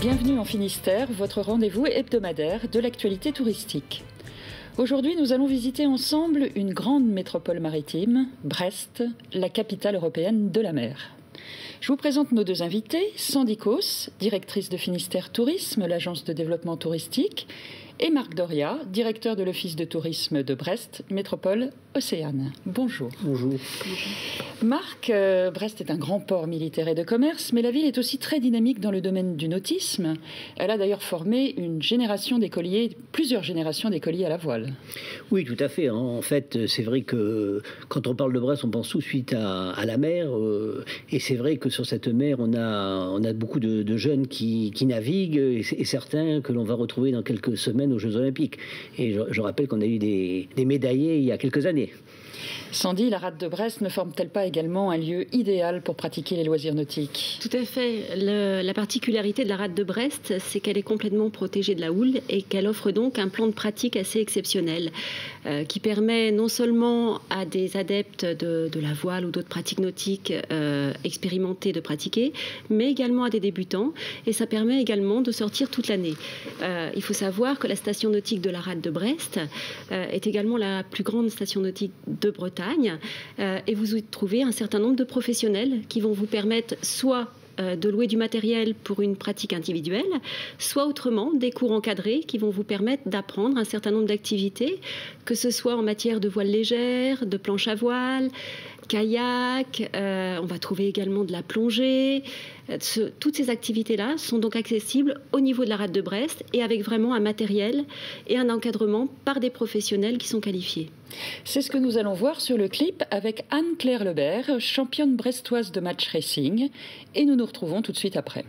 Bienvenue en Finistère, votre rendez-vous hebdomadaire de l'actualité touristique. Aujourd'hui, nous allons visiter ensemble une grande métropole maritime, Brest, la capitale européenne de la mer. Je vous présente nos deux invités, Sandy Causse, directrice de Finistère Tourisme, l'agence de développement touristique, et Marc Doria, directeur de l'Office de tourisme de Brest, métropole Océane. Bonjour. Bonjour. Marc, Brest est un grand port militaire et de commerce, mais la ville est aussi très dynamique dans le domaine du nautisme. Elle a d'ailleurs formé plusieurs générations d'écoliers à la voile. Oui, tout à fait. En fait, c'est vrai que quand on parle de Brest, on pense tout de suite à la mer. Et c'est vrai que sur cette mer, on a beaucoup de jeunes qui naviguent, et certains que l'on va retrouver dans quelques semaines aux Jeux Olympiques. Et je rappelle qu'on a eu des médaillés il y a quelques années. Sandy, la rade de Brest ne forme-t-elle pas également un lieu idéal pour pratiquer les loisirs nautiques ? Tout à fait. La particularité de la rade de Brest, c'est qu'elle est complètement protégée de la houle et qu'elle offre donc un plan de pratique assez exceptionnel qui permet non seulement à des adeptes de la voile ou d'autres pratiques nautiques expérimentées de pratiquer, mais également à des débutants. Et ça permet également de sortir toute l'année. Il faut savoir que la station nautique de la rade de Brest est également la plus grande station nautique de Bretagne. Et vous y trouvez un certain nombre de professionnels qui vont vous permettre soit de louer du matériel pour une pratique individuelle, soit autrement des cours encadrés qui vont vous permettre d'apprendre un certain nombre d'activités, que ce soit en matière de voile légère, de planche à voile, kayak, on va trouver également de la plongée. Toutes ces activités-là sont donc accessibles au niveau de la rade de Brest et avec vraiment un matériel et un encadrement par des professionnels qui sont qualifiés. C'est ce que nous allons voir sur le clip avec Anne-Claire Lebert, championne brestoise de match racing, et nous nous retrouvons tout de suite après.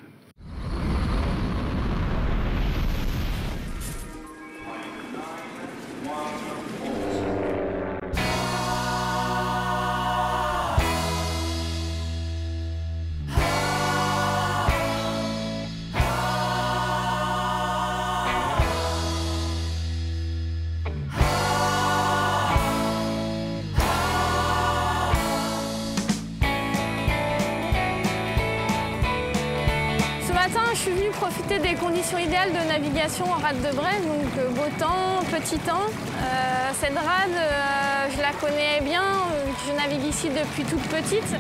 Je suis venue profiter des conditions idéales de navigation en rade de Brest, donc beau temps, petit temps. Cette rade, je la connais bien, je navigue ici depuis toute petite.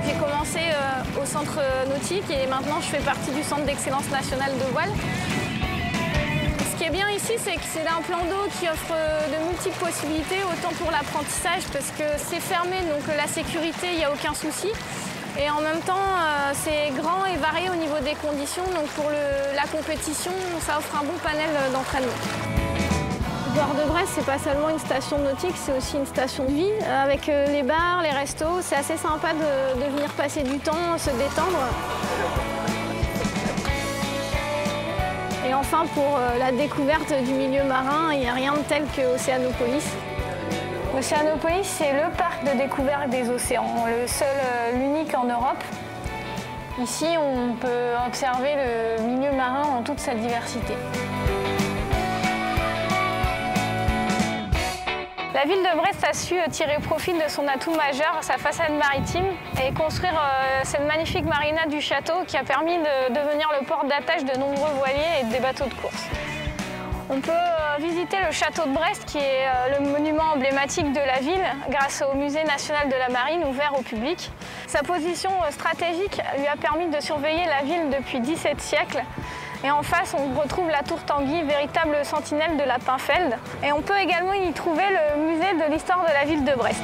J'ai commencé au centre nautique et maintenant je fais partie du centre d'excellence nationale de voile. Ce qui est bien ici, c'est que c'est un plan d'eau qui offre de multiples possibilités, autant pour l'apprentissage parce que c'est fermé, donc la sécurité, il n'y a aucun souci. Et en même temps, c'est grand et varié au niveau des conditions. Donc pour la compétition, ça offre un bon panel d'entraînement. Le port de Brest, c'est pas seulement une station nautique, c'est aussi une station de vie. Avec les bars, les restos, c'est assez sympa de venir passer du temps, se détendre. Et enfin, pour la découverte du milieu marin, il n'y a rien de tel que Océanopolis. Océanopolis, c'est le parc de découverte des océans, le seul, l'unique en Europe. Ici, on peut observer le milieu marin en toute sa diversité. La ville de Brest a su tirer profit de son atout majeur, sa façade maritime, et construire cette magnifique marina du château qui a permis de devenir le port d'attache de nombreux voiliers et des bateaux de course. On peut visiter le château de Brest, qui est le monument emblématique de la ville, grâce au musée national de la marine ouvert au public. Sa position stratégique lui a permis de surveiller la ville depuis 17 siècles. Et en face, on retrouve la tour Tanguy, véritable sentinelle de la Pinfeld. Et on peut également y trouver le musée de l'histoire de la ville de Brest.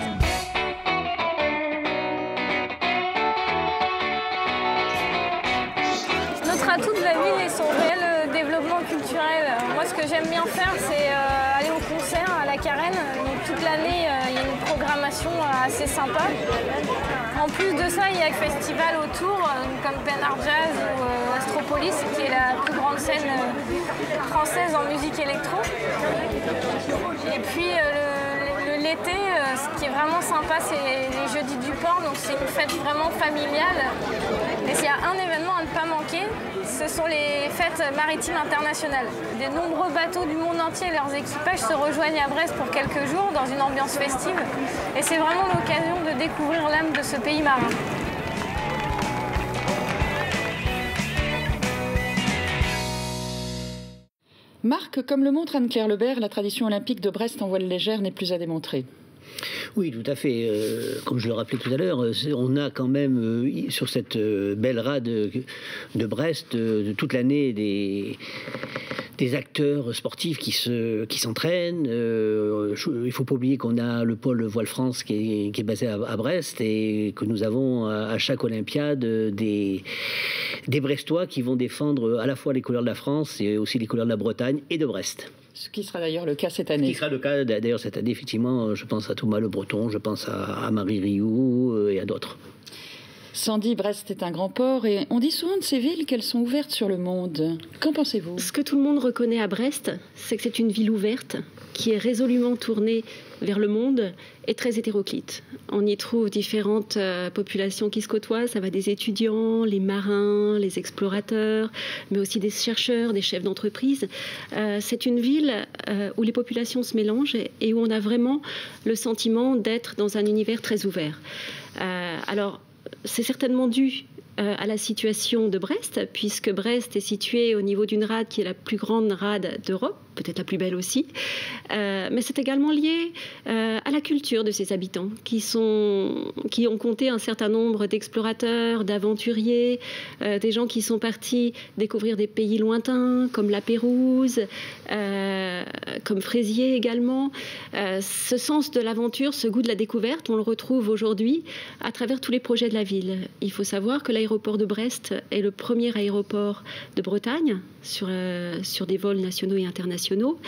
Notre atout de la ville est son réel développement culturel. Moi, ce que j'aime bien faire, c'est aller au concert à la Carène. Donc, toute l'année, il y a une programmation assez sympa. En plus de ça, il y a le festival autour, comme Penard Jazz ou Astropolis, qui est la plus grande scène française en musique électro. Et puis, l'été, ce qui est vraiment sympa, c'est les jeudis du port. Donc, c'est une fête vraiment familiale. Et s'il y a un événement à ne pas manquer, ce sont les fêtes maritimes internationales. De nombreux bateaux du monde entier et leurs équipages se rejoignent à Brest pour quelques jours dans une ambiance festive. Et c'est vraiment l'occasion de découvrir l'âme de ce pays marin. Marc, comme le montre Anne-Claire Lebert, la tradition olympique de Brest en voile légère n'est plus à démontrer. Oui, tout à fait. Comme je le rappelais tout à l'heure, on a quand même sur cette belle rade de Brest toute l'année des acteurs sportifs qui s'entraînent. Il ne faut pas oublier qu'on a le pôle Voile France qui est basé à Brest et que nous avons à chaque Olympiade des Brestois qui vont défendre à la fois les couleurs de la France et aussi les couleurs de la Bretagne et de Brest. Ce qui sera d'ailleurs le cas cette année. Ce qui sera le cas d'ailleurs cette année, effectivement. Je pense à Thomas Le Breton, je pense à Marie Rioux et à d'autres. Sandy, Brest est un grand port et on dit souvent de ces villes qu'elles sont ouvertes sur le monde. Qu'en pensez-vous? Ce que tout le monde reconnaît à Brest, c'est que c'est une ville ouverte qui est résolument tournée vers le monde et très hétéroclite. On y trouve différentes populations qui se côtoient. Ça va des étudiants, les marins, les explorateurs, mais aussi des chercheurs, des chefs d'entreprise. C'est une ville où les populations se mélangent et où on a vraiment le sentiment d'être dans un univers très ouvert. Alors, c'est certainement dû à la situation de Brest, puisque Brest est située au niveau d'une rade qui est la plus grande rade d'Europe, peut-être la plus belle aussi, mais c'est également lié à la culture de ses habitants, qui ont compté un certain nombre d'explorateurs, d'aventuriers, des gens qui sont partis découvrir des pays lointains, comme la Pérouse, comme Frézier également. Ce sens de l'aventure, ce goût de la découverte, on le retrouve aujourd'hui à travers tous les projets de la ville. Il faut savoir que l'aéroport de Brest est le premier aéroport de Bretagne sur des vols nationaux et internationaux.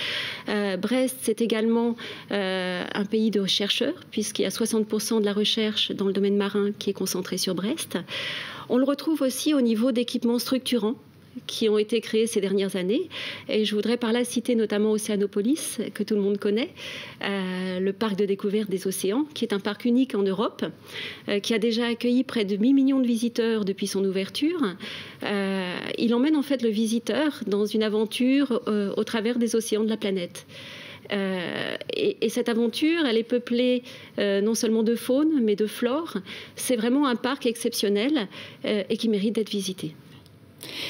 Brest, c'est également un pays de chercheurs, puisqu'il y a 60% de la recherche dans le domaine marin qui est concentrée sur Brest. On le retrouve aussi au niveau d'équipements structurants qui ont été créés ces dernières années. Et je voudrais par là citer notamment Océanopolis, que tout le monde connaît, le parc de découverte des océans, qui est un parc unique en Europe, qui a déjà accueilli près de 8 millions de visiteurs depuis son ouverture. Il emmène en fait le visiteur dans une aventure au travers des océans de la planète. Et cette aventure, elle est peuplée non seulement de faune, mais de flore. C'est vraiment un parc exceptionnel et qui mérite d'être visité.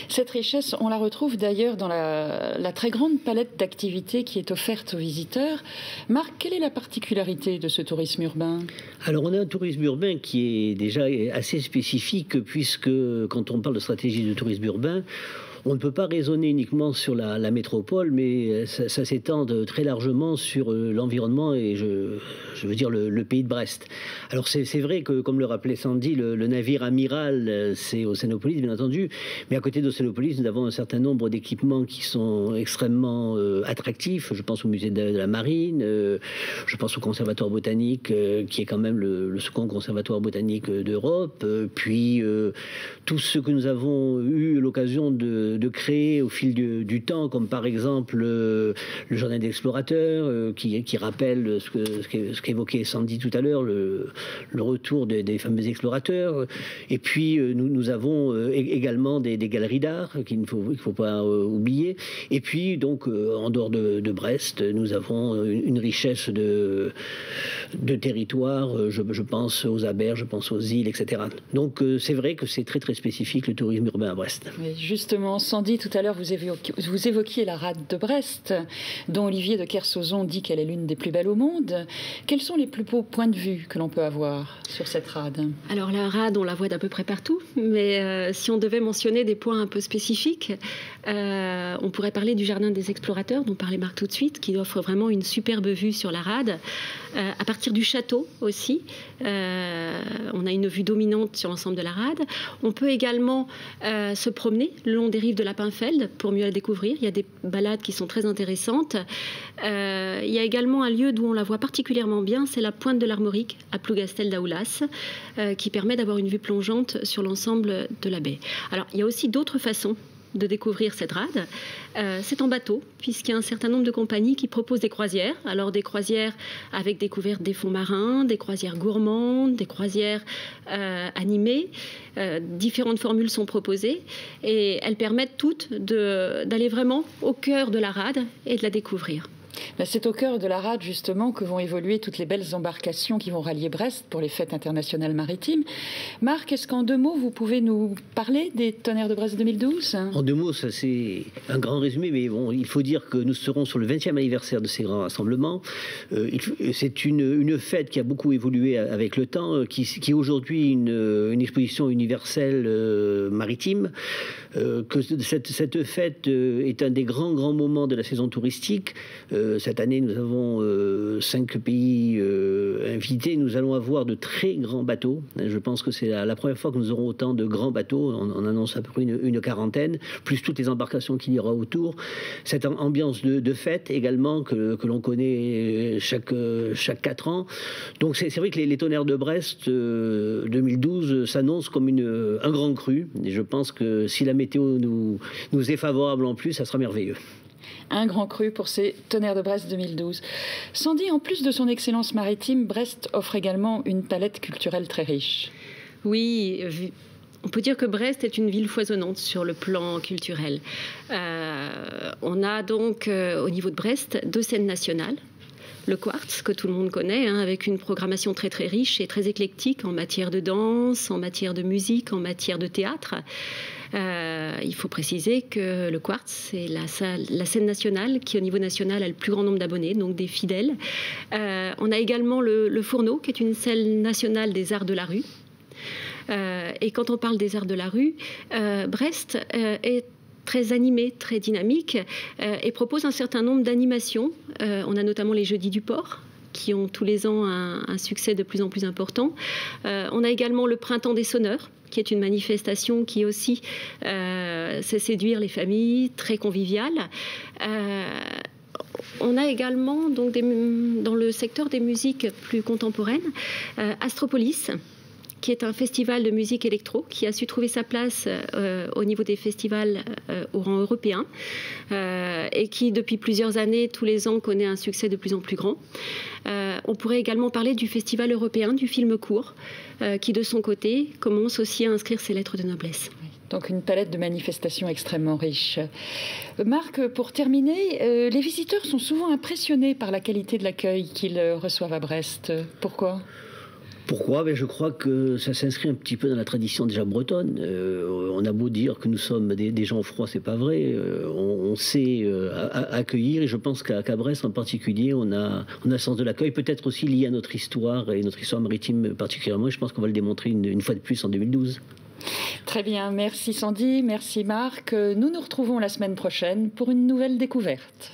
Cette richesse, on la retrouve d'ailleurs dans la très grande palette d'activités qui est offerte aux visiteurs. Marc, quelle est la particularité de ce tourisme urbain? Alors, on a un tourisme urbain qui est déjà assez spécifique, puisque quand on parle de stratégie de tourisme urbain, on ne peut pas raisonner uniquement sur la métropole, mais ça s'étend très largement sur l'environnement et je veux dire le pays de Brest. Alors c'est vrai que, comme le rappelait Sandy, le navire amiral, c'est Océanopolis, bien entendu, mais à côté d'Océanopolis, nous avons un certain nombre d'équipements qui sont extrêmement attractifs. Je pense au musée de la Marine, je pense au conservatoire botanique, qui est quand même le second conservatoire botanique d'Europe, puis tout ce que nous avons eu l'occasion de créer au fil du temps, comme par exemple le jardin d'explorateurs, qui rappelle ce qu'évoquait Sandy tout à l'heure, le retour des fameux explorateurs. Et puis nous avons également des galeries d'art qu'il ne faut pas oublier. Et puis donc en dehors de Brest, nous avons une richesse de territoires. Je pense aux Aberges, je pense aux îles, etc. Donc c'est vrai que c'est très très spécifique le tourisme urbain à Brest. Mais justement, Sandy, tout à l'heure, vous évoquiez la rade de Brest, dont Olivier de Kersauzon dit qu'elle est l'une des plus belles au monde. Quels sont les plus beaux points de vue que l'on peut avoir sur cette rade? Alors la rade, on la voit d'à peu près partout, mais si on devait mentionner des points un peu spécifiques, on pourrait parler du jardin des explorateurs, dont parlait Marc tout de suite, qui offre vraiment une superbe vue sur la rade. À partir du château aussi, on a une vue dominante sur l'ensemble de la rade. On peut également se promener le long des rives de la Pinfeld pour mieux la découvrir. Il y a des balades qui sont très intéressantes. Il y a également un lieu d'où on la voit particulièrement bien, c'est la pointe de l'Armorique à Plougastel d'Aoulas, qui permet d'avoir une vue plongeante sur l'ensemble de la baie. Alors, il y a aussi d'autres façons de découvrir cette rade. C'est en bateau, puisqu'il y a un certain nombre de compagnies qui proposent des croisières. Alors des croisières avec découverte des fonds marins, des croisières gourmandes, des croisières animées. Différentes formules sont proposées et elles permettent toutes d'aller vraiment au cœur de la rade et de la découvrir. C'est au cœur de la rade, justement, que vont évoluer toutes les belles embarcations qui vont rallier Brest pour les fêtes internationales maritimes. Marc, est-ce qu'en 2 mots, vous pouvez nous parler des Tonnerres de Brest 2012 ? En 2 mots, ça c'est un grand résumé, mais bon, il faut dire que nous serons sur le 20e anniversaire de ces grands rassemblements. C'est une fête qui a beaucoup évolué avec le temps, qui est aujourd'hui une exposition universelle maritime. Que cette fête est un des grands moments de la saison touristique. Cette année, nous avons 5 pays invités. Nous allons avoir de très grands bateaux. Je pense que c'est la première fois que nous aurons autant de grands bateaux. On annonce à peu près une quarantaine, plus toutes les embarcations qu'il y aura autour. Cette ambiance de fête également que l'on connaît chaque 4 ans. Donc c'est vrai que les Tonnerres de Brest 2012 s'annoncent comme un grand cru. Et je pense que si la météo nous est favorable en plus, ça sera merveilleux. Un grand cru pour ces Tonnerres de Brest 2012. Sandy, en plus de son excellence maritime, Brest offre également une palette culturelle très riche. Oui, on peut dire que Brest est une ville foisonnante sur le plan culturel. On a donc au niveau de Brest 2 scènes nationales. Le Quartz, que tout le monde connaît, avec une programmation très très riche et très éclectique en matière de danse, en matière de musique, en matière de théâtre. Il faut préciser que le Quartz, c'est la scène nationale qui, au niveau national, a le plus grand nombre d'abonnés, donc des fidèles. On a également le Fourneau, qui est une scène nationale des arts de la rue. Et quand on parle des arts de la rue, Brest est très animé, très dynamique, et propose un certain nombre d'animations. On a notamment les Jeudis du Port, qui ont tous les ans un succès de plus en plus important. On a également le Printemps des Sonneurs, qui est une manifestation qui aussi sait séduire les familles, très conviviale. On a également, donc, dans le secteur des musiques plus contemporaines, Astropolis, qui est un festival de musique électro qui a su trouver sa place au niveau des festivals au rang européen et qui, depuis plusieurs années, tous les ans, connaît un succès de plus en plus grand. On pourrait également parler du Festival européen du film court qui, de son côté, commence aussi à inscrire ses lettres de noblesse. Donc une palette de manifestations extrêmement riche. Marc, pour terminer, les visiteurs sont souvent impressionnés par la qualité de l'accueil qu'ils reçoivent à Brest. Pourquoi ? Je crois que ça s'inscrit un petit peu dans la tradition déjà bretonne. On a beau dire que nous sommes des gens froids, c'est pas vrai. On sait accueillir, et je pense qu'à Brest en particulier, on a un sens de l'accueil, peut-être aussi lié à notre histoire et notre histoire maritime particulièrement. Et je pense qu'on va le démontrer une fois de plus en 2012. Très bien, merci Sandy, merci Marc. Nous nous retrouvons la semaine prochaine pour une nouvelle découverte.